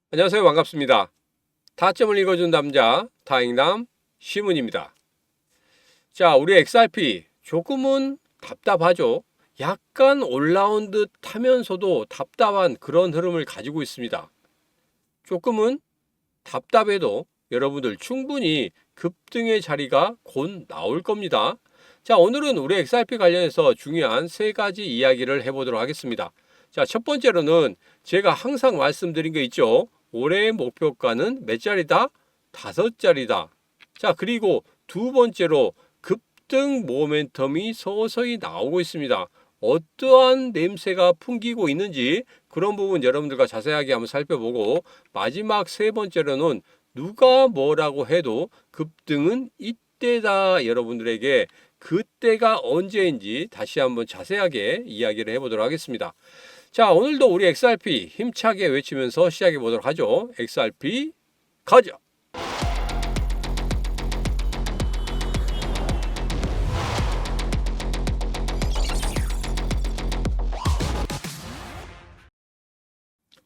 안녕하세요. 반갑습니다. 타점을 읽어준 남자 다잉남 시문입니다. 자, 우리 XRP 조금은 답답하죠. 약간 올라온 듯 하면서도 답답한 그런 흐름을 가지고 있습니다. 조금은 답답해도 여러분들 충분히 급등의 자리가 곧 나올 겁니다. 자, 오늘은 우리 XRP 관련해서 중요한 세 가지 이야기를 해보도록 하겠습니다. 자, 첫 번째로는 제가 항상 말씀드린 거 있죠. 올해의 목표가는 몇 자리다? 5자리다. 자, 그리고 두 번째로 급등 모멘텀이 서서히 나오고 있습니다. 어떠한 냄새가 풍기고 있는지 그런 부분 여러분들과 자세하게 한번 살펴보고, 마지막 세 번째로는 누가 뭐라고 해도 급등은 이때다, 여러분들에게 그때가 언제인지 다시 한번 자세하게 이야기를 해보도록 하겠습니다. 자, 오늘도 우리 XRP 힘차게 외치면서 시작해 보도록 하죠. XRP 가자!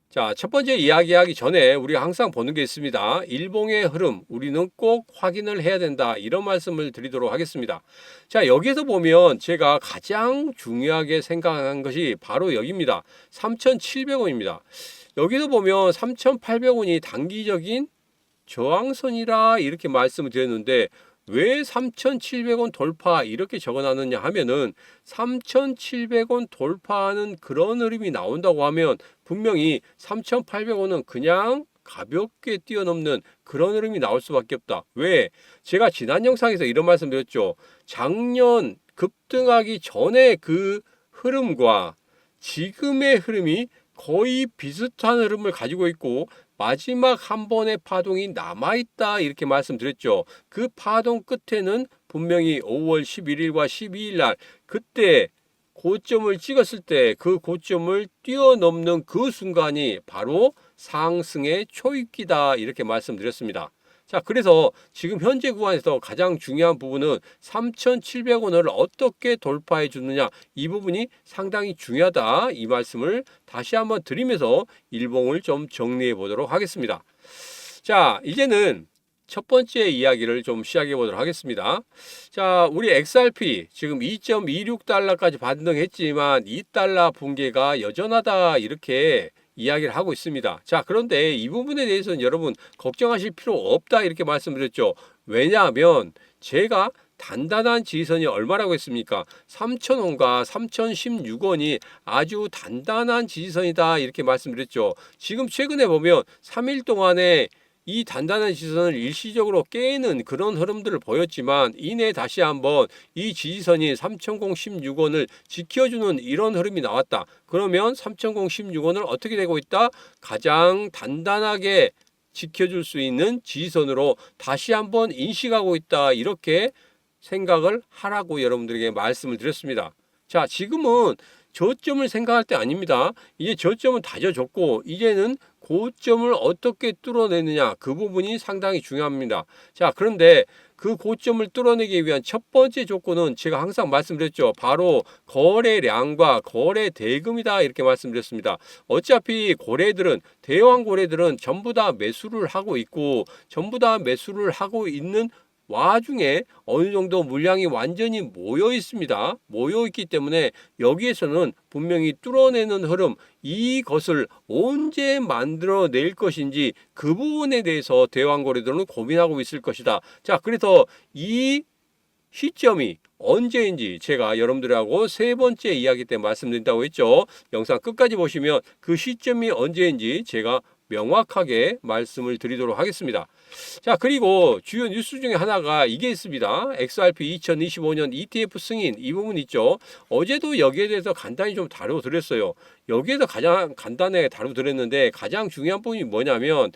자, 첫 번째 이야기하기 전에 우리가 항상 보는 게 있습니다. 일봉의 흐름, 우리는 꼭 확인을 해야 된다. 이런 말씀을 드리도록 하겠습니다. 자, 여기에서 보면 제가 가장 중요하게 생각한 것이 바로 여기입니다. 3,700원입니다. 여기서 보면 3,800원이 단기적인 저항선이라 이렇게 말씀을 드렸는데, 왜 3,700원 돌파 이렇게 적어놨느냐 하면은, 3,700원 돌파하는 그런 흐름이 나온다고 하면 분명히 3,800원은 그냥 가볍게 뛰어넘는 그런 흐름이 나올 수밖에 없다. 왜? 제가 지난 영상에서 이런 말씀 드렸죠. 작년 급등하기 전에 그 흐름과 지금의 흐름이 거의 비슷한 흐름을 가지고 있고, 마지막 한 번의 파동이 남아있다 이렇게 말씀드렸죠. 그 파동 끝에는 분명히 5월 11일과 12일 날 그때 고점을 찍었을 때 그 고점을 뛰어넘는 그 순간이 바로 상승의 초입기다 이렇게 말씀드렸습니다. 자, 그래서 지금 현재 구간에서 가장 중요한 부분은 3,700원을 어떻게 돌파해 주느냐, 이 부분이 상당히 중요하다 이 말씀을 다시 한번 드리면서 일봉을 좀 정리해 보도록 하겠습니다. 자, 이제는 첫 번째 이야기를 좀 시작해 보도록 하겠습니다. 자, 우리 XRP 지금 2.26달러까지 반등했지만 2달러 붕괴가 여전하다 이렇게 이야기를 하고 있습니다. 자, 그런데 이 부분에 대해서는 여러분 걱정하실 필요 없다 이렇게 말씀드렸죠. 왜냐하면 제가 단단한 지지선이 얼마라고 했습니까? 3,000원과 3,016원이 아주 단단한 지지선이다 이렇게 말씀드렸죠. 지금 최근에 보면 3일 동안에 이 단단한 지지선을 일시적으로 깨는 그런 흐름들을 보였지만, 이내 다시 한번 이 지지선이 3,016원을 지켜주는 이런 흐름이 나왔다. 그러면 3,016원을 어떻게 되고 있다? 가장 단단하게 지켜줄 수 있는 지지선으로 다시 한번 인식하고 있다. 이렇게 생각을 하라고 여러분들에게 말씀을 드렸습니다. 자, 지금은 저점을 생각할 때 아닙니다. 이제 저점은 다져졌고 이제는 고점을 어떻게 뚫어내느냐, 그 부분이 상당히 중요합니다. 자, 그런데 그 고점을 뚫어내기 위한 첫 번째 조건은 제가 항상 말씀드렸죠. 바로 거래량과 거래 대금이다 이렇게 말씀드렸습니다. 어차피 고래들은, 대왕 고래들은 전부 다 매수를 하고 있고, 전부 다 매수를 하고 있는 와중에 어느 정도 물량이 완전히 모여 있습니다. 모여 있기 때문에 여기에서는 분명히 뚫어내는 흐름, 이것을 언제 만들어낼 것인지 그 부분에 대해서 대왕거래들은 고민하고 있을 것이다. 자, 그래서 이 시점이 언제인지 제가 여러분들하고 세 번째 이야기 때 말씀드린다고 했죠. 영상 끝까지 보시면 그 시점이 언제인지 제가 명확하게 말씀을 드리도록 하겠습니다. 자, 그리고 주요 뉴스 중에 하나가 이게 있습니다. XRP 2025년 ETF 승인, 이 부분 있죠. 어제도 여기에 대해서 간단히 좀 다뤄드렸어요. 여기에서 가장 간단하게 다뤄드렸는데, 가장 중요한 부분이 뭐냐면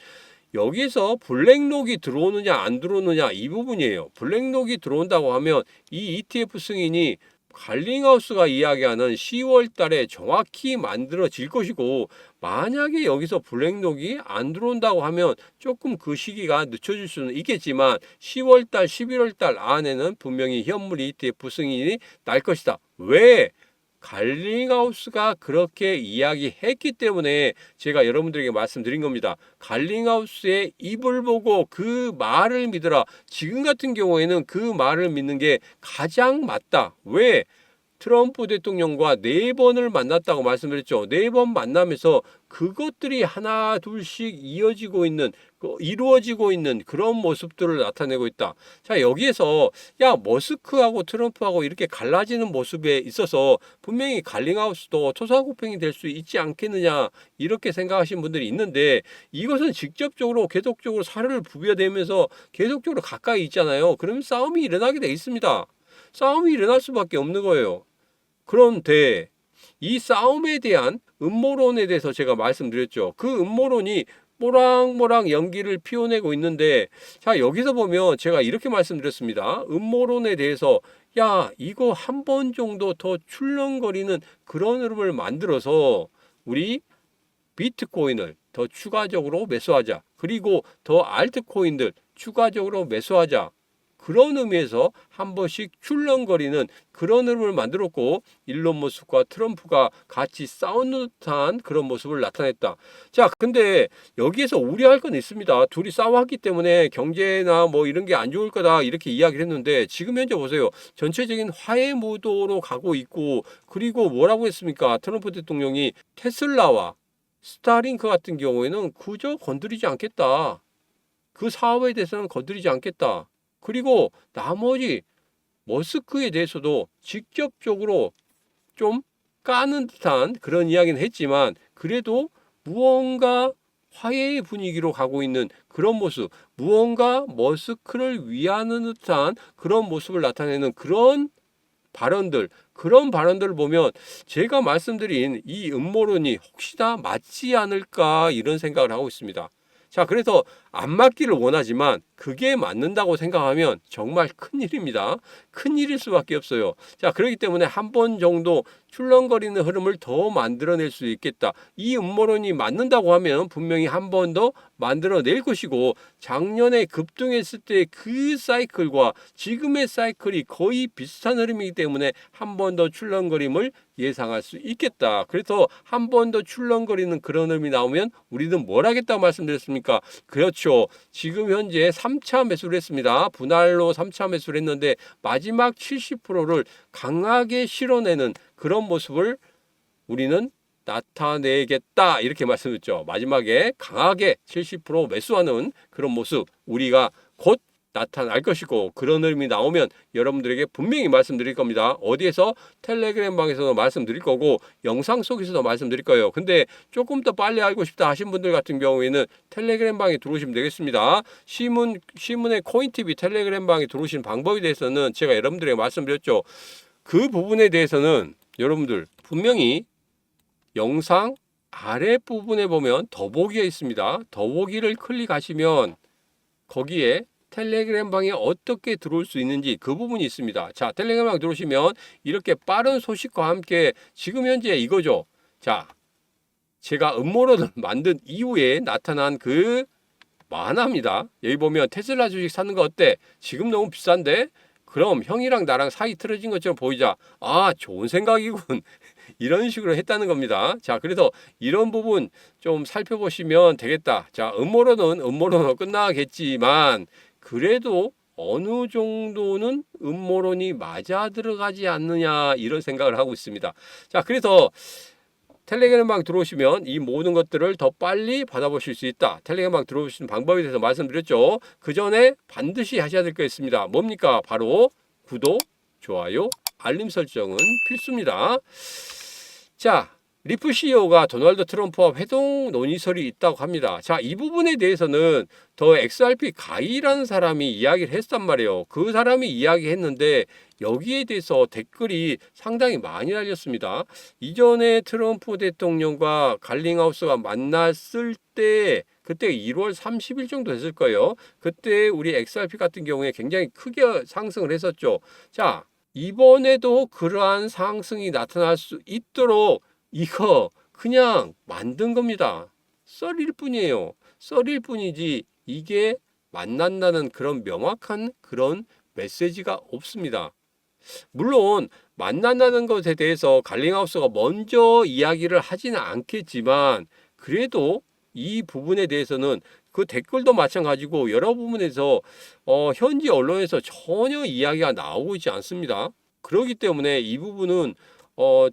여기서 블랙록이 들어오느냐 안 들어오느냐, 이 부분이에요. 블랙록이 들어온다고 하면 이 ETF 승인이 갈링하우스가 이야기하는 10월 달에 정확히 만들어질 것이고, 만약에 여기서 블랙록이 안 들어온다고 하면 조금 그 시기가 늦춰질 수는 있겠지만 10월 달, 11월 달 안에는 분명히 현물 ETF 승인이 날 것이다. 왜? 갈링하우스가 그렇게 이야기했기 때문에 제가 여러분들에게 말씀드린 겁니다. 갈링하우스의 입을 보고 그 말을 믿으라. 지금 같은 경우에는 그 말을 믿는 게 가장 맞다. 왜? 트럼프 대통령과 4번을 만났다고 말씀드렸죠. 4번 만나면서 그것들이 하나 둘씩 이루어지고 있는 그런 모습들을 나타내고 있다. 자, 여기에서 머스크하고 트럼프하고 이렇게 갈라지는 모습에 있어서 분명히 갈링하우스도 토사구팽이 될 수 있지 않겠느냐 이렇게 생각하시는 분들이 있는데, 이것은 직접적으로 계속적으로 살을 부벼대면서 계속적으로 가까이 있잖아요. 그러면 싸움이 일어나게 돼 있습니다. 싸움이 일어날 수밖에 없는 거예요. 그런데 이 싸움에 대한 음모론에 대해서 제가 말씀드렸죠. 그 음모론이 모락모락 연기를 피워내고 있는데, 자, 여기서 보면 제가 이렇게 말씀드렸습니다. 음모론에 대해서 이거 한 번 정도 더 출렁거리는 그런 흐름을 만들어서 우리 비트코인을 더 추가적으로 매수하자. 그리고 더 알트코인들 추가적으로 매수하자. 그런 의미에서 한 번씩 출렁거리는 그런 흐름을 만들었고, 일론 머스크와 트럼프가 같이 싸우는 듯한 그런 모습을 나타냈다. 자, 근데 여기에서 우려할 건 있습니다. 둘이 싸웠기 때문에 경제나 뭐 이런 게 안 좋을 거다 이렇게 이야기를 했는데, 지금 현재 보세요. 전체적인 화해 무도로 가고 있고, 그리고 뭐라고 했습니까? 트럼프 대통령이 테슬라와 스타링크 같은 경우에는 그저 건드리지 않겠다. 그 사업에 대해서는 건드리지 않겠다. 그리고 나머지 머스크에 대해서도 직접적으로 좀 까는 듯한 그런 이야기는 했지만, 그래도 무언가 화해의 분위기로 가고 있는 그런 모습, 무언가 머스크를 위하는 듯한 그런 모습을 나타내는 그런 발언들을 보면 제가 말씀드린 이 음모론이 혹시나 맞지 않을까 이런 생각을 하고 있습니다. 자, 그래서 안 맞기를 원하지만 그게 맞는다고 생각하면 정말 큰일입니다. 큰일일 수밖에 없어요. 자, 그렇기 때문에 한 번 정도 출렁거리는 흐름을 더 만들어낼 수 있겠다. 이 음모론이 맞는다고 하면 분명히 한 번 더 만들어낼 것이고, 작년에 급등했을 때 그 사이클과 지금의 사이클이 거의 비슷한 흐름이기 때문에 한 번 더 출렁거림을 예상할 수 있겠다. 그래서 한 번 더 출렁거리는 그런 흐름이 나오면 우리는 뭘 하겠다고 말씀드렸습니까? 그렇죠. 지금 현재 3차 매수를 했습니다. 분할로 3차 매수를 했는데 마지막 70%를 강하게 실어내는 그런 모습을 우리는 나타내겠다 이렇게 말씀드렸죠. 마지막에 강하게 70% 매수하는 그런 모습 우리가 곧 나타날 것이고, 그런 흐름이 나오면 여러분들에게 분명히 말씀드릴 겁니다. 어디에서? 텔레그램 방에서도 말씀드릴 거고 영상 속에서도 말씀드릴 거예요. 근데 조금 더 빨리 알고 싶다 하신 분들 같은 경우에는 텔레그램 방에 들어오시면 되겠습니다. 시문의 코인TV 텔레그램 방에 들어오시는 방법에 대해서는 제가 여러분들에게 말씀드렸죠. 그 부분에 대해서는 여러분들 분명히 영상 아랫부분에 보면 더보기가 있습니다. 더보기를 클릭하시면 거기에 텔레그램 방에 어떻게 들어올 수 있는지 그 부분이 있습니다. 자, 텔레그램 방 들어오시면 이렇게 빠른 소식과 함께 지금 현재 이거죠. 자, 제가 음모론을 만든 이후에 나타난 그 만화입니다. 여기 보면 테슬라 주식 사는 거 어때? 지금 너무 비싼데? 그럼 형이랑 나랑 사이 틀어진 것처럼 보이자. 아, 좋은 생각이군. 이런 식으로 했다는 겁니다. 자, 그래서 이런 부분 좀 살펴보시면 되겠다. 자, 음모론은 음모론으로 끝나겠지만 그래도 어느 정도는 음모론이 맞아 들어가지 않느냐 이런 생각을 하고 있습니다. 자, 그래서 텔레그램 방 들어오시면 이 모든 것들을 더 빨리 받아보실 수 있다. 텔레그램 방 들어오시는 방법에 대해서 말씀드렸죠. 그 전에 반드시 하셔야 될 거 있습니다. 뭡니까? 바로 구독, 좋아요, 알림 설정은 필수입니다. 자, 리프 CEO가 도널드 트럼프와 회동 논의설이 있다고 합니다. 자, 이 부분에 대해서는 더 XRP 가이라는 사람이 이야기를 했단 말이에요. 그 사람이 이야기했는데 여기에 대해서 댓글이 상당히 많이 달렸습니다. 이전에 트럼프 대통령과 갈링하우스가 만났을 때 그때 1월 30일 정도 됐을 거예요. 그때 우리 XRP 같은 경우에 굉장히 크게 상승을 했었죠. 자, 이번에도 그러한 상승이 나타날 수 있도록 이거 그냥 만든 겁니다. 썰일 뿐이에요. 썰일 뿐이지 이게 만난다는 그런 명확한 그런 메시지가 없습니다. 물론 만난다는 것에 대해서 갈링하우스가 먼저 이야기를 하지는 않겠지만 그래도 이 부분에 대해서는 그 댓글도 마찬가지고 여러 부분에서 현지 언론에서 전혀 이야기가 나오고 있지 않습니다. 그렇기 때문에 이 부분은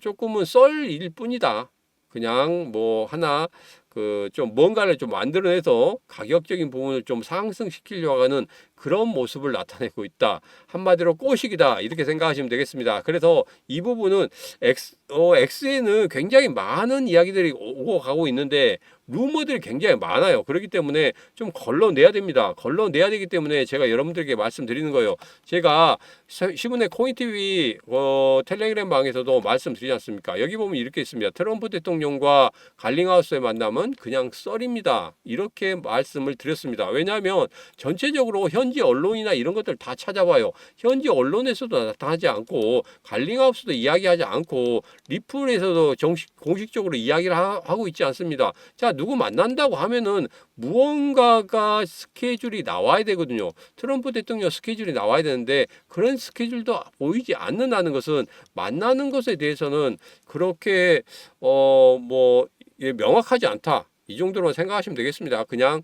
조금은 썰일 뿐이다. 그냥 뭐 하나 그 좀 뭔가를 좀 만들어내서 가격적인 부분을 좀 상승시키려고 하는 그런 모습을 나타내고 있다. 한마디로 꼬시기다. 이렇게 생각하시면 되겠습니다. 그래서 이 부분은 X에는 굉장히 많은 이야기들이 오고 가고 있는데 루머들이 굉장히 많아요. 그렇기 때문에 좀 걸러내야 됩니다. 걸러내야 되기 때문에 제가 여러분들에게 말씀드리는 거예요. 제가 시분의 코인TV 텔레그램 방에서도 말씀드리지 않습니까? 여기 보면 이렇게 있습니다. 트럼프 대통령과 갈링하우스의 만남은 그냥 썰입니다. 이렇게 말씀을 드렸습니다. 왜냐하면 전체적으로 현지 언론이나 이런 것들 다 찾아봐요. 현지 언론에서도 나타나지 않고 갈링하우스도 이야기하지 않고 리플에서도 공식적으로 이야기를 하고 있지 않습니다. 자, 누구 만난다고 하면은 무언가가 스케줄이 나와야 되거든요. 트럼프 대통령 스케줄이 나와야 되는데 그런 스케줄도 보이지 않는다는 것은 만나는 것에 대해서는 그렇게 뭐 명확하지 않다. 이 정도로만 생각하시면 되겠습니다. 그냥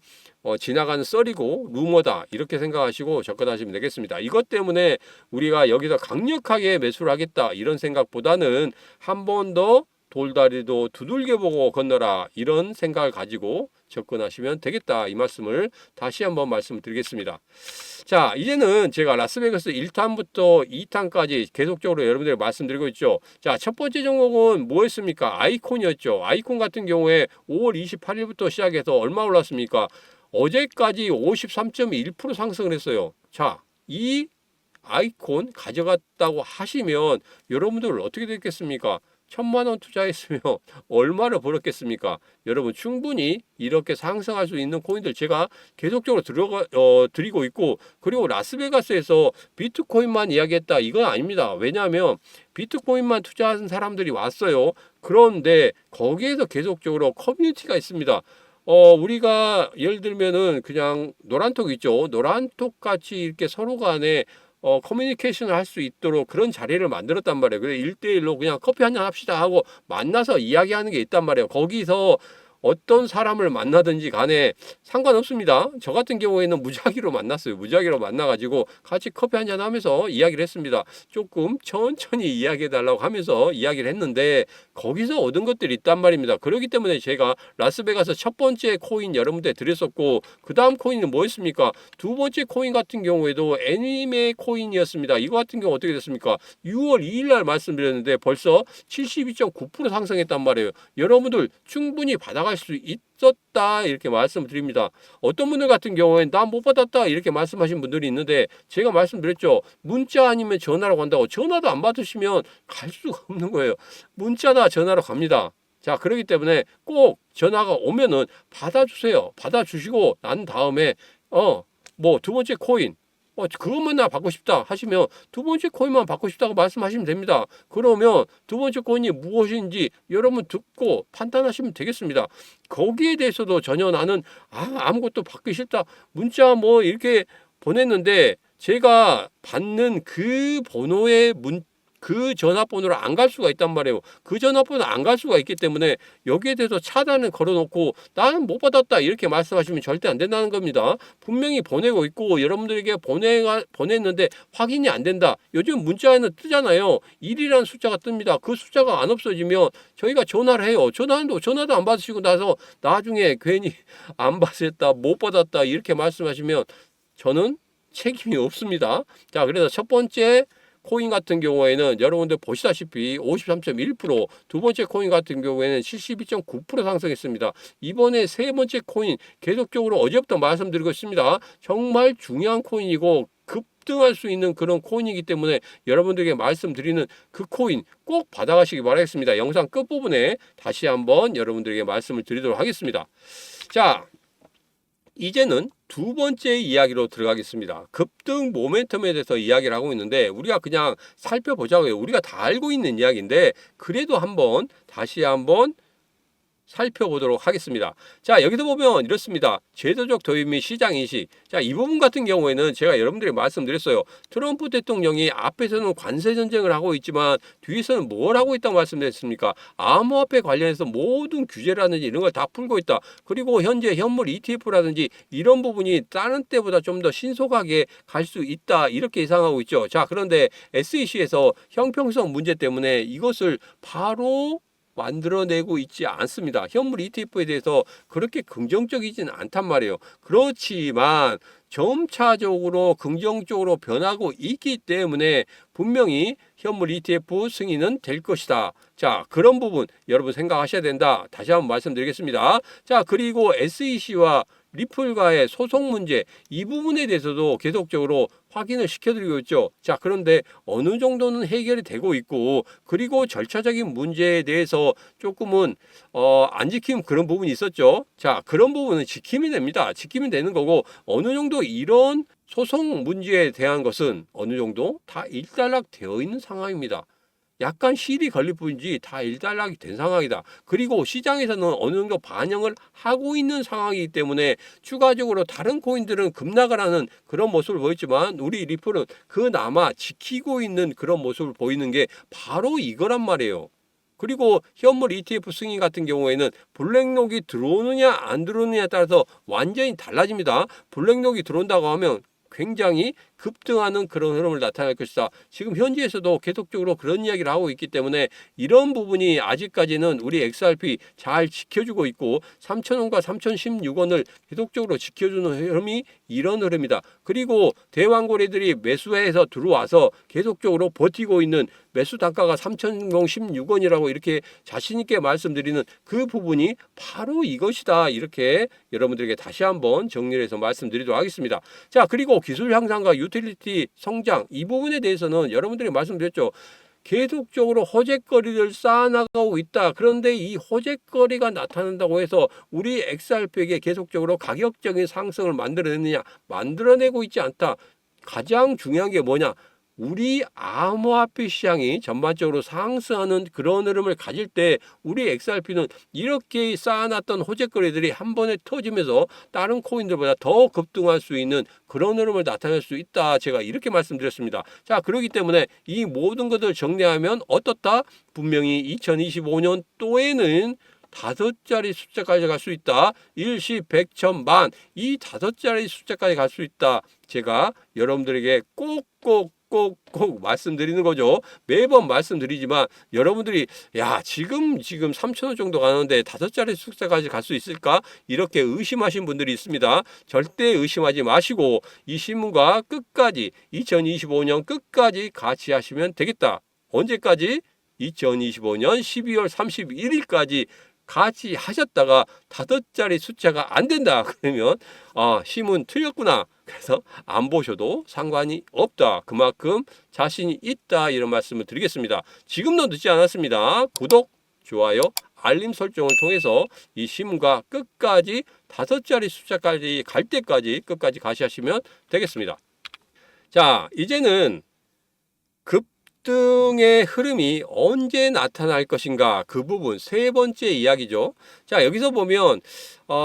지나가는 썰이고 루머다 이렇게 생각하시고 접근하시면 되겠습니다. 이것 때문에 우리가 여기서 강력하게 매수를 하겠다 이런 생각보다는 한 번 더 돌다리도 두들겨보고 건너라 이런 생각을 가지고 접근하시면 되겠다 이 말씀을 다시 한번 말씀드리겠습니다. 자, 이제는 제가 라스베가스 1탄부터 2탄까지 계속적으로 여러분들에게 말씀드리고 있죠. 자, 첫 번째 종목은 뭐였습니까? 아이콘이었죠. 아이콘 같은 경우에 5월 28일부터 시작해서 얼마 올랐습니까? 어제까지 53.1% 상승을 했어요. 자, 이 아이콘 가져갔다고 하시면 여러분들 어떻게 됐겠습니까? 1,000만 원 투자했으면 얼마를 벌었겠습니까? 여러분 충분히 이렇게 상승할 수 있는 코인들 제가 계속적으로 드리고 있고 그리고 라스베가스에서 비트코인만 이야기했다 이건 아닙니다. 왜냐하면 비트코인만 투자하는 사람들이 왔어요. 그런데 거기에서 계속적으로 커뮤니티가 있습니다. 우리가 예를 들면은 그냥 노란톡 있죠. 노란톡 같이 이렇게 서로 간에 커뮤니케이션을 할 수 있도록 그런 자리를 만들었단 말이에요. 그래서 1대1로 그냥 커피 한잔 합시다 하고 만나서 이야기하는 게 있단 말이에요. 거기서 어떤 사람을 만나든지 간에 상관없습니다. 저 같은 경우에는 무작위로 만났어요. 무작위로 만나가지고 같이 커피 한잔 하면서 이야기를 했습니다. 조금 천천히 이야기해달라고 하면서 이야기를 했는데 거기서 얻은 것들이 있단 말입니다. 그렇기 때문에 제가 라스베가스 첫 번째 코인 여러분들 드렸었고 그 다음 코인은 뭐였습니까? 두 번째 코인 같은 경우에도 애니메 코인이었습니다. 이거 같은 경우 어떻게 됐습니까? 6월 2일 날 말씀드렸는데 벌써 72.9% 상승했단 말이에요. 여러분들 충분히 받아갈 수 있었다 이렇게 말씀을 드립니다. 어떤 분들 같은 경우에는 나 못 받았다 이렇게 말씀하신 분들이 있는데 제가 말씀드렸죠. 문자 아니면 전화로 간다고. 전화도 안 받으시면 갈 수가 없는 거예요. 문자나 전화로 갑니다. 자, 그렇기 때문에 꼭 전화가 오면은 받아주세요. 받아주시고 난 다음에 뭐 두 번째 코인 그것만 나 받고 싶다 하시면 두 번째 코인만 받고 싶다고 말씀하시면 됩니다. 그러면 두 번째 코인이 무엇인지 여러분 듣고 판단하시면 되겠습니다. 거기에 대해서도 전혀 나는 아무것도 받기 싫다. 문자 뭐 이렇게 보냈는데 제가 받는 그 번호의 그 전화번호를 안 갈 수가 있단 말이에요. 그 전화번호 안 갈 수가 있기 때문에 여기에 대해서 차단을 걸어놓고 나는 못 받았다 이렇게 말씀하시면 절대 안 된다는 겁니다. 분명히 보내고 있고 여러분들에게 보냈는데 확인이 안 된다. 요즘 문자에는 뜨잖아요. 1이라는 숫자가 뜹니다. 그 숫자가 안 없어지면 저희가 전화를 해요. 전화도 안 받으시고 나서 나중에 괜히 안 받았다, 못 받았다 이렇게 말씀하시면 저는 책임이 없습니다. 자, 그래서 첫 번째 코인 같은 경우에는 여러분들 보시다시피 53.1%, 두 번째 코인 같은 경우에는 72.9% 상승했습니다. 이번에 세 번째 코인 계속적으로 어제부터 말씀드리고 있습니다. 정말 중요한 코인이고 급등할 수 있는 그런 코인이기 때문에 여러분들에게 말씀드리는 그 코인 꼭 받아가시기 바라겠습니다. 영상 끝부분에 다시 한번 여러분들에게 말씀을 드리도록 하겠습니다. 자, 이제는 두 번째 이야기로 들어가겠습니다. 급등 모멘텀에 대해서 이야기를 하고 있는데 우리가 그냥 살펴보자고요. 우리가 다 알고 있는 이야기인데 그래도 다시 한번 살펴보도록 하겠습니다. 자, 여기서 보면 이렇습니다. 제도적 도입 및 시장 인식. 자, 이 부분 같은 경우에는 제가 여러분들이 말씀드렸어요. 트럼프 대통령이 앞에서는 관세 전쟁을 하고 있지만 뒤에서는 뭘 하고 있다고 말씀드렸습니까? 암호화폐 관련해서 모든 규제라든지 이런 걸 다 풀고 있다. 그리고 현재 현물 ETF라든지 이런 부분이 다른 때보다 좀 더 신속하게 갈 수 있다. 이렇게 예상하고 있죠. 자, 그런데 SEC에서 형평성 문제 때문에 이것을 바로 만들어내고 있지 않습니다. 현물 ETF에 대해서 그렇게 긍정적이지는 않단 말이에요. 그렇지만 점차적으로 긍정적으로 변하고 있기 때문에 분명히 현물 ETF 승인은 될 것이다. 자, 그런 부분 여러분 생각하셔야 된다. 다시 한번 말씀드리겠습니다. 자, 그리고 SEC와 리플과의 소송 문제, 이 부분에 대해서도 계속적으로 확인을 시켜드리고 있죠. 자, 그런데 어느 정도는 해결이 되고 있고, 그리고 절차적인 문제에 대해서 조금은 안 지키는 그런 부분이 있었죠. 자, 그런 부분은 지키면 됩니다. 지키면 되는 거고, 어느 정도 이런 소송 문제에 대한 것은 어느 정도 다 일단락 되어 있는 상황입니다. 약간 실이 걸릴 뿐이지 다 일단락이 된 상황이다. 그리고 시장에서는 어느 정도 반영을 하고 있는 상황이기 때문에 추가적으로 다른 코인들은 급락을 하는 그런 모습을 보였지만 우리 리플은 그나마 지키고 있는 그런 모습을 보이는 게 바로 이거란 말이에요. 그리고 현물 ETF 승인 같은 경우에는 블랙록이 들어오느냐 안 들어오느냐에 따라서 완전히 달라집니다. 블랙록이 들어온다고 하면 굉장히 급등하는 그런 흐름을 나타낼 것이다. 지금 현지에서도 계속적으로 그런 이야기를 하고 있기 때문에 이런 부분이 아직까지는 우리 XRP 잘 지켜주고 있고 3,000원과 3,016원을 계속적으로 지켜주는 흐름이 이런 흐름이다. 그리고 대왕고래들이 매수해서 들어와서 계속적으로 버티고 있는 매수 단가가 3,016원이라고 이렇게 자신있게 말씀드리는 그 부분이 바로 이것이다. 이렇게 여러분들에게 다시 한번 정리를 해서 말씀드리도록 하겠습니다. 자, 그리고 기술 향상과 유틸리티 성장, 이 부분에 대해서는 여러분들이 말씀드렸죠. 계속적으로 호재거리를 쌓아나가고 있다. 그런데 이 호재거리가 나타난다고 해서 우리 XRP에게 계속적으로 가격적인 상승을 만들어내느냐? 만들어내고 있지 않다. 가장 중요한 게 뭐냐? 우리 암호화폐 시장이 전반적으로 상승하는 그런 흐름을 가질 때 우리 XRP는 이렇게 쌓아놨던 호재거리들이 한 번에 터지면서 다른 코인들보다 더 급등할 수 있는 그런 흐름을 나타낼 수 있다. 제가 이렇게 말씀드렸습니다. 자, 그렇기 때문에 이 모든 것을 정리하면 어떻다? 분명히 2025년 또에는 5자리 숫자까지 갈 수 있다. 일시, 백천, 만, 이 5자리 숫자까지 갈 수 있다. 제가 여러분들에게 꼭 말씀드리는 거죠. 매번 말씀드리지만 여러분들이 지금 3,000원 정도 가는데 5자리 숫자까지 갈 수 있을까? 이렇게 의심하신 분들이 있습니다. 절대 의심하지 마시고 이 신문과 끝까지 2025년 끝까지 같이 하시면 되겠다. 언제까지? 2025년 12월 31일까지 같이 하셨다가 5자리 숫자가 안 된다. 그러면 신문 틀렸구나. 그래서 안 보셔도 상관이 없다. 그만큼 자신이 있다. 이런 말씀을 드리겠습니다. 지금도 늦지 않았습니다. 구독, 좋아요, 알림 설정을 통해서 이 신문과 끝까지 5자리 숫자까지 갈 때까지 끝까지 같이 하시면 되겠습니다. 자, 이제는 급등의 흐름이 언제 나타날 것인가, 그 부분 세 번째 이야기죠. 자, 여기서 보면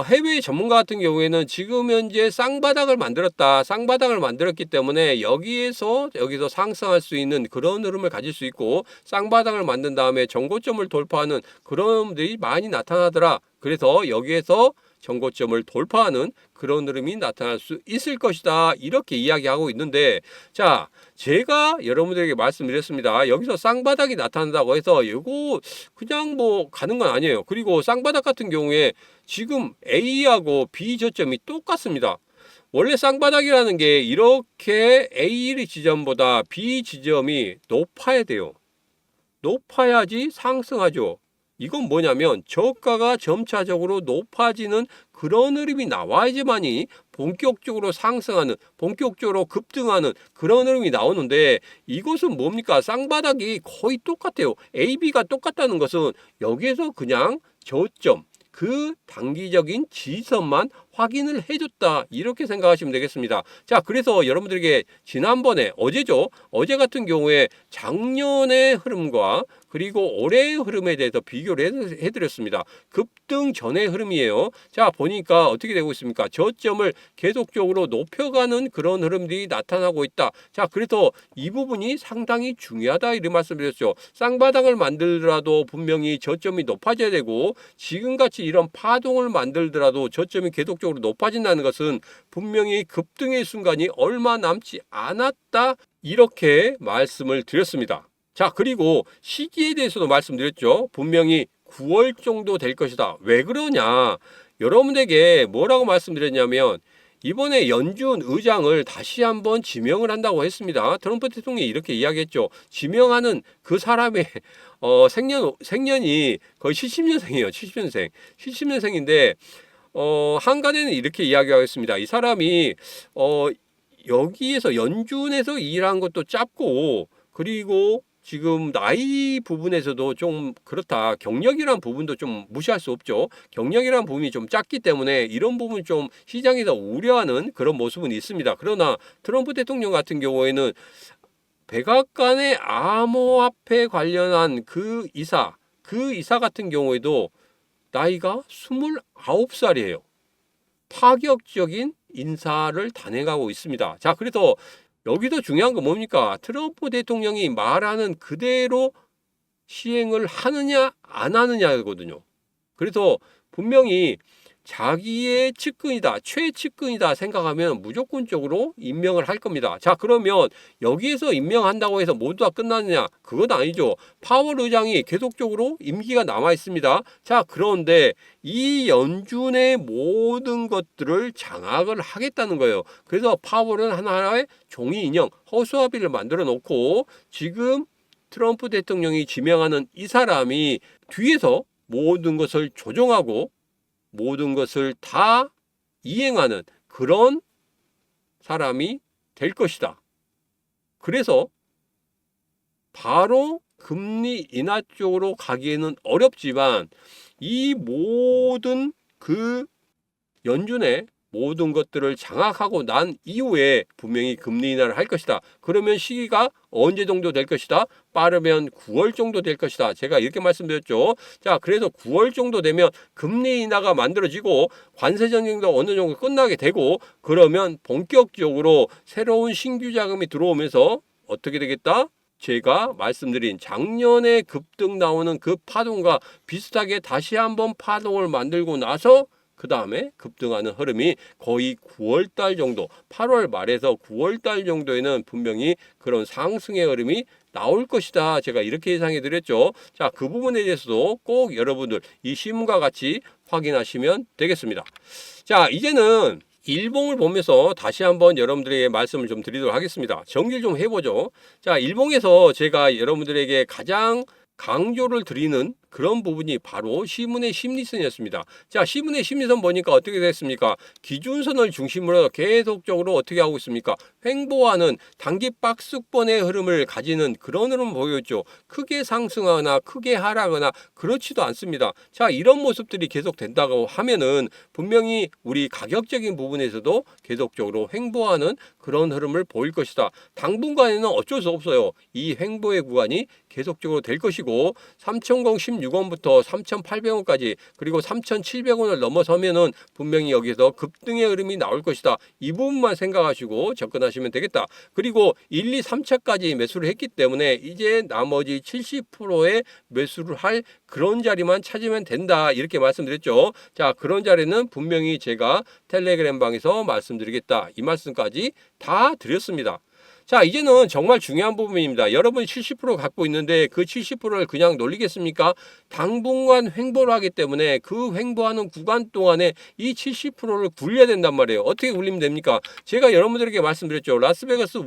해외 전문가 같은 경우에는 지금 현재 쌍바닥을 만들었다. 쌍바닥을 만들었기 때문에 여기서 상승할 수 있는 그런 흐름을 가질 수 있고, 쌍바닥을 만든 다음에 정고점을 돌파하는 그런 흐름들이 많이 나타나더라. 그래서 여기에서 정고점을 돌파하는 그런 흐름이 나타날 수 있을 것이다. 이렇게 이야기하고 있는데, 자, 제가 여러분들에게 말씀드렸습니다. 여기서 쌍바닥이 나타난다고 해서 이거 그냥 뭐 가는 건 아니에요. 그리고 쌍바닥 같은 경우에 지금 A하고 B 저점이 똑같습니다. 원래 쌍바닥이라는 게 이렇게 A 지점보다 B 지점이 높아야 돼요. 높아야지 상승하죠. 이건 뭐냐면 저가가 점차적으로 높아지는 그런 흐름이 나와야지만이 본격적으로 상승하는, 본격적으로 급등하는 그런 흐름이 나오는데, 이것은 뭡니까? 쌍바닥이 거의 똑같아요. A, B가 똑같다는 것은 여기에서 그냥 저점, 그 단기적인 지선만 확인을 해줬다 이렇게 생각하시면 되겠습니다. 자, 그래서 여러분들에게 지난번에 어제 같은 경우에 작년의 흐름과 그리고 올해의 흐름에 대해서 비교를 해드렸습니다. 급등 전의 흐름이에요. 자, 보니까 어떻게 되고 있습니까? 저점을 계속적으로 높여가는 그런 흐름들이 나타나고 있다. 자, 그래서 이 부분이 상당히 중요하다 이런 말씀드렸죠. 쌍바닥을 만들더라도 분명히 저점이 높아져야 되고, 지금같이 이런 파동을 만들더라도 저점이 계속적으로 높아진다는 것은 분명히 급등의 순간이 얼마 남지 않았다 이렇게 말씀을 드렸습니다. 자, 그리고 시기에 대해서도 말씀드렸죠. 분명히 9월 정도 될 것이다. 왜 그러냐? 여러분에게 뭐라고 말씀드렸냐면, 이번에 연준 의장을 다시 한번 지명을 한다고 했습니다. 트럼프 대통령이 이렇게 이야기했죠. 지명하는 그 사람의 생년이 거의 70년생이에요. 70년생. 70년생인데 한간에는 이렇게 이야기하겠습니다. 이 사람이 여기에서 연준에서 일한 것도 짧고, 그리고 지금 나이 부분에서도 좀 그렇다. 경력이란 부분도 좀 무시할 수 없죠. 경력이란 부분이 좀 작기 때문에 이런 부분 좀 시장에서 우려하는 그런 모습은 있습니다. 그러나 트럼프 대통령 같은 경우에는 백악관의 암호화폐 관련한 그 이사 같은 경우에도 나이가 29살이에요. 파격적인 인사를 단행하고 있습니다. 자, 그래서 여기도 중요한 건 뭡니까? 트럼프 대통령이 말하는 그대로 시행을 하느냐 안 하느냐거든요. 그래서 분명히 자기의 측근이다, 최측근이다 생각하면 무조건적으로 임명을 할 겁니다. 자, 그러면 여기에서 임명한다고 해서 모두 다 끝나느냐? 그건 아니죠. 파월 의장이 계속적으로 임기가 남아 있습니다. 자, 그런데 이 연준의 모든 것들을 장악을 하겠다는 거예요. 그래서 파월은 하나의 종이 인형, 허수아비를 만들어 놓고 지금 트럼프 대통령이 지명하는 이 사람이 뒤에서 모든 것을 조종하고 모든 것을 다 이행하는 그런 사람이 될 것이다. 그래서 바로 금리 인하 쪽으로 가기에는 어렵지만 이 모든 그 연준의 모든 것들을 장악하고 난 이후에 분명히 금리 인하를 할 것이다. 그러면 시기가 언제 정도 될 것이다? 빠르면 9월 정도 될 것이다. 제가 이렇게 말씀드렸죠. 자, 그래서 9월 정도 되면 금리 인하가 만들어지고 관세 전쟁도 어느 정도 끝나게 되고, 그러면 본격적으로 새로운 신규 자금이 들어오면서 어떻게 되겠다? 제가 말씀드린 작년에 급등 나오는 그 파동과 비슷하게 다시 한번 파동을 만들고 나서 그 다음에 급등하는 흐름이 거의 9월달 정도, 8월 말에서 9월달 정도에는 분명히 그런 상승의 흐름이 나올 것이다. 제가 이렇게 예상해 드렸죠. 자, 그 부분에 대해서도 꼭 여러분들 이 신문과 같이 확인하시면 되겠습니다. 자, 이제는 일봉을 보면서 다시 한번 여러분들에게 말씀을 좀 드리도록 하겠습니다. 정리를 좀 해보죠. 자, 일봉에서 제가 여러분들에게 가장 강조를 드리는 그런 부분이 바로 시문의 심리선이었습니다. 자, 시문의 심리선 보니까 어떻게 됐습니까? 기준선을 중심으로 계속적으로 어떻게 하고 있습니까? 횡보하는 단기 박스권의 흐름을 가지는 그런 흐름을 보였죠. 크게 상승하거나 크게 하락하거나 그렇지도 않습니다. 자, 이런 모습들이 계속 된다고 하면은 분명히 우리 가격적인 부분에서도 계속적으로 횡보하는 그런 흐름을 보일 것이다. 당분간에는 어쩔 수 없어요. 이 횡보의 구간이 계속적으로 될 것이고 3,016원부터 3,800원까지 그리고 3,700원을 넘어서면은 분명히 여기서 급등의 흐름이 나올 것이다. 이 부분만 생각하시고 접근하시면 되겠다. 그리고 1, 2, 3차까지 매수를 했기 때문에 이제 나머지 70%의 매수를 할 그런 자리만 찾으면 된다. 이렇게 말씀드렸죠. 자, 그런 자리는 분명히 제가 텔레그램 방에서 말씀드리겠다. 이 말씀까지 다 드렸습니다. 자, 이제는 정말 중요한 부분입니다. 여러분이 70% 갖고 있는데 그 70%를 그냥 놀리겠습니까? 당분간 횡보를 하기 때문에 그 횡보하는 구간 동안에 이 70%를 굴려야 된단 말이에요. 어떻게 굴리면 됩니까? 제가 여러분들에게 말씀드렸죠. 라스베가스 1,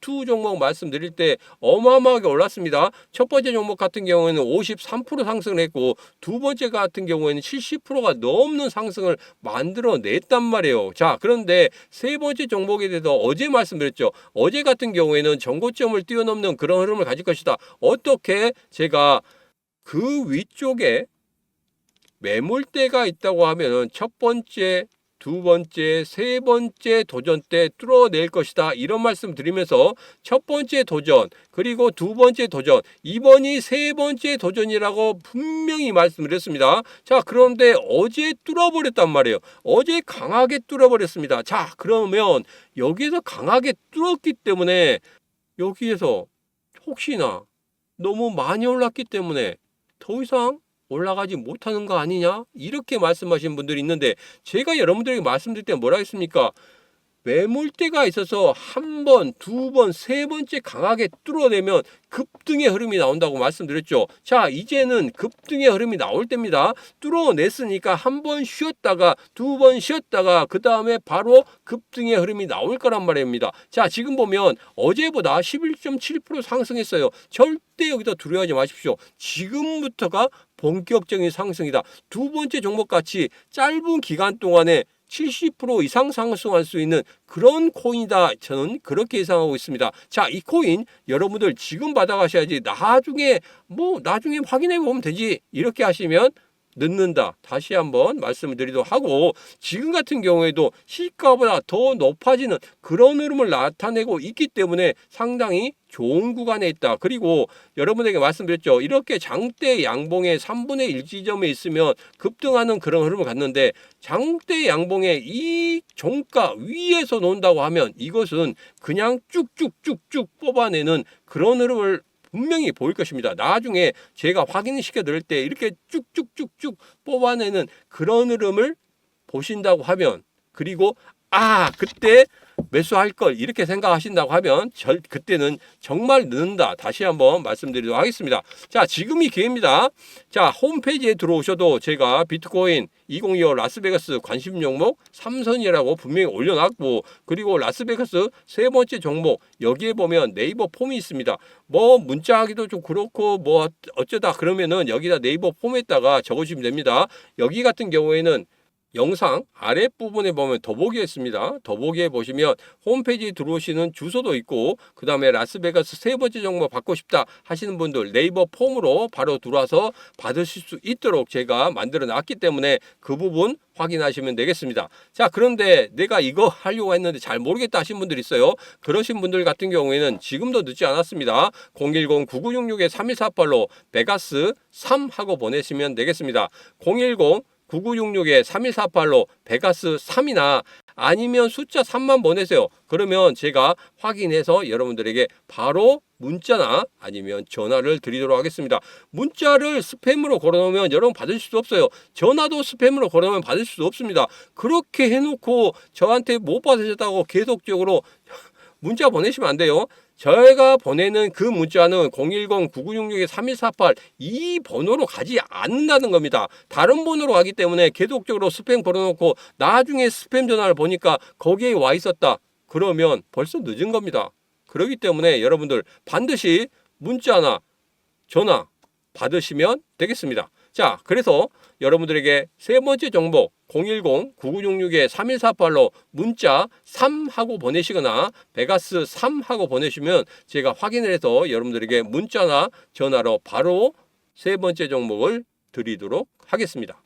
2 종목 말씀드릴 때 어마어마하게 올랐습니다. 첫 번째 종목 같은 경우에는 53% 상승을 했고 두 번째 같은 경우에는 70%가 넘는 상승을 만들어냈단 말이에요. 자, 그런데 세 번째 종목에 대해서 어제 말씀드렸죠. 어제 같은 경우에는 전고점을 뛰어넘는 그런 흐름을 가질 것이다. 어떻게? 제가 그 위쪽에 매물대가 있다고 하면은 첫 번째 두 번째, 세 번째 도전 때 뚫어낼 것이다. 이런 말씀 드리면서 첫 번째 도전, 그리고 두 번째 도전, 이번이 세 번째 도전이라고 분명히 말씀드렸습니다. 자, 그런데 어제 뚫어버렸단 말이에요. 어제 강하게 뚫어버렸습니다. 자, 그러면 여기에서 강하게 뚫었기 때문에 여기에서 혹시나 너무 많이 올랐기 때문에 더 이상 올라가지 못하는 거 아니냐? 이렇게 말씀하시는 분들이 있는데 제가 여러분들에게 말씀드릴 때 뭐라 했습니까? 매물대가 있어서 한 번, 두 번, 세 번째 강하게 뚫어내면 급등의 흐름이 나온다고 말씀드렸죠. 자, 이제는 급등의 흐름이 나올 때입니다. 뚫어냈으니까 한 번 쉬었다가 두 번 쉬었다가 그 다음에 바로 급등의 흐름이 나올 거란 말입니다. 자, 지금 보면 어제보다 11.7% 상승했어요. 절대 여기다 두려워하지 마십시오. 지금부터가 본격적인 상승이다. 두 번째 종목같이 짧은 기간 동안에 70% 이상 상승할 수 있는 그런 코인이다. 저는 그렇게 예상하고 있습니다. 자, 이 코인 여러분들 지금 받아가셔야지 나중에 나중에 확인해 보면 되지. 이렇게 하시면 늦는다. 다시 한번 말씀을 드리도록 하고 지금 같은 경우에도 시가보다 더 높아지는 그런 흐름을 나타내고 있기 때문에 상당히 좋은 구간에 있다. 그리고 여러분에게 말씀드렸죠. 이렇게 장대 양봉의 3분의 1 지점에 있으면 급등하는 그런 흐름을 갖는데 장대 양봉의 이 종가 위에서 논다고 하면 이것은 그냥 쭉쭉쭉쭉 뽑아내는 그런 흐름을 분명히 보일 것입니다. 나중에 제가 확인시켜 드릴 때 이렇게 쭉쭉쭉쭉 뽑아내는 그런 흐름을 보신다고 하면 그리고 그때 매수할 걸 이렇게 생각하신다고 하면 그때는 정말 늦는다. 다시 한번 말씀드리도록 하겠습니다. 자, 지금이 기회입니다. 자, 홈페이지에 들어오셔도 제가 비트코인 2025 라스베가스 관심 종목 3선이라고 분명히 올려놨고 그리고 라스베가스 세 번째 종목 여기에 보면 네이버 폼이 있습니다. 문자하기도 좀 그렇고 어쩌다 그러면은 여기다 네이버 폼에다가 적어주시면 됩니다. 여기 같은 경우에는 영상 아랫부분에 보면 더보기에 있습니다. 더보기에 보시면 홈페이지에 들어오시는 주소도 있고 그 다음에 라스베가스 세 번째 종목 받고 싶다 하시는 분들 네이버 폼으로 바로 들어와서 받으실 수 있도록 제가 만들어 놨기 때문에 그 부분 확인하시면 되겠습니다. 자, 그런데 내가 이거 하려고 했는데 잘 모르겠다 하신 분들 있어요. 그러신 분들 같은 경우에는 지금도 늦지 않았습니다. 010-9966-3148로 베가스 3 하고 보내시면 되겠습니다. 010-9966-3148로 베가스 3이나 아니면 숫자 3만 보내세요. 그러면 제가 확인해서 여러분들에게 바로 문자나 아니면 전화를 드리도록 하겠습니다. 문자를 스팸으로 걸어놓으면 여러분 받으실 수 없어요. 전화도 스팸으로 걸어놓으면 받을 수 없습니다. 그렇게 해놓고 저한테 못 받으셨다고 계속적으로 문자 보내시면 안 돼요. 저희가 보내는 그 문자는 010-9966-3148 이 번호로 가지 않는다는 겁니다. 다른 번호로 가기 때문에 계속적으로 스팸 걸어놓고 나중에 스팸 전화를 보니까 거기에 와 있었다. 그러면 벌써 늦은 겁니다. 그렇기 때문에 여러분들 반드시 문자나 전화 받으시면 되겠습니다. 자, 그래서 여러분들에게 세 번째 정보 010-9966-3148로 문자 3 하고 보내시거나 베가스 3 하고 보내시면 제가 확인을 해서 여러분들에게 문자나 전화로 바로 세 번째 종목을 드리도록 하겠습니다.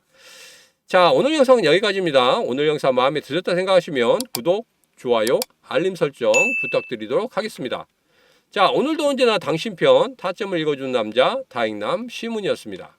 자, 오늘 영상은 여기까지입니다. 오늘 영상 마음에 드셨다 생각하시면 구독, 좋아요, 알림 설정 부탁드리도록 하겠습니다. 자, 오늘도 언제나 당신 편 타점을 읽어주는 남자 다익남 시문이었습니다.